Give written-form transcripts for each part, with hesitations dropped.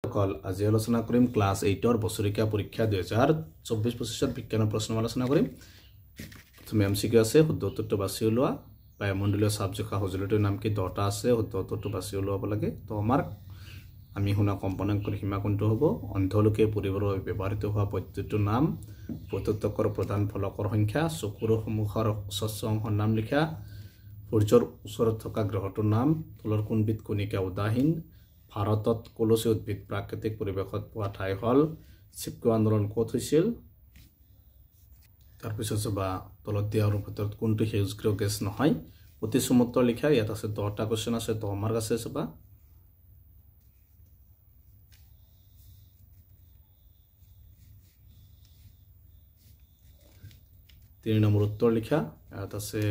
সকল আজি আলোচনা কৰিম ক্লাস 8 বছৰিকা পৰীক্ষা 2024-25 বিজ্ঞানৰ প্ৰশ্ন আলোচনা কৰিম। তুমি এমসিকিউ আছে শুদ্ধ উত্তৰটো বাছি উলোৱা। বায়ুমণ্ডলীয় চাপজোখা সঁজুলিটোৰ নাম কি 10টা আছে শুদ্ধ উত্তৰটো বাছি উলোৱাব লাগে। তো আমাৰ আমি শুনা কম্পনাঙ্কৰ সীমা কোনটো হ'ব অন্ধলোকে পৰিবৰ বাবে ব্যৱহৃত হোৱা পদ্ধতিটোৰ নাম প্ৰত্যক্ষৰ প্ৰধান ফলকৰ সংখ্যা চকুৰ সন্মুখৰ স্বচ্ছ অংশৰ নাম লিখা সূৰ্যৰ ওচৰত থকা গ্ৰহটোৰ নাম তলৰ কোনবিধ কণিকা উদাহীন ভাৰতত কলচী উদ্ভিদ প্ৰাকৃতিক পৰিৱেশত পোৱা ঠাই হল চিপকো আন্দোলন ক'ত হৈছিল তাৰপিছত বা তলত দিয়া ভিতৰত কোনটো সেউজগৃহ গেছ নহয় অতি সমুদ্ৰ লিখা ইয়াত আছে 10টা কোৱেশ্চন আছে 10 মাৰ্ক আছে সবা 3 নম্বৰ উত্তৰ লিখা ইয়াত আছে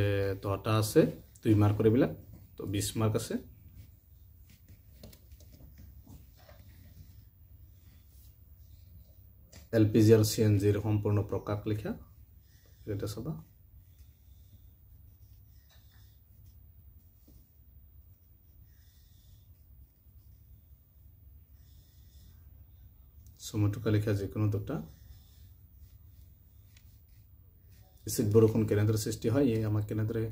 10টা আছে 2 মাৰ্ক কৰি বিলা তো 20 মাৰ্ক আছে LPG और CNG সম্পূৰ্ণ প্ৰকাশ লিখা এটা সবা সমতুকা লিখা যে কোনো দুটা এসিড বৰষুণ কেনেদৰে সৃষ্টি হয় এই আমাক কেনেদৰে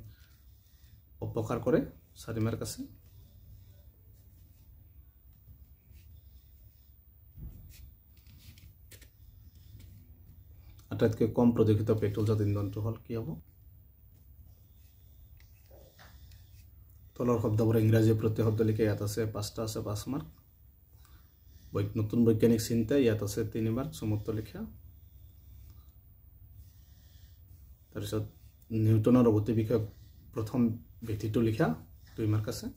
উপকাৰ কৰে 4 মাৰ্ক আছে আটাইতকৈ কম প্ৰদূষিত পেট্ৰলজাত ইন্ধনটো হল কি হ'ব তলৰ শব্দবোৰ ইংৰাজী প্ৰতিশব্দ লিখে ইয়াত আছে 5টা আছে 5 মাৰ্ক নতুন বৈজ্ঞানিক চিন্তা ইয়াত আছে 3 মাৰ্ক সমুদ্ৰ লিখা তাৰপিছত নিউটনৰ গতি বিষয়ক প্ৰথম বিধিটো লিখা 2 মাৰ্ক আছে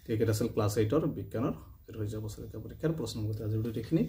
ঠিক আছে ক্লাস 8 বিজ্ঞানৰ হৈ যাব বছৰিকা পৰীক্ষাৰ প্ৰশ্নমতে আজি ভিডিঅ' দেখিনি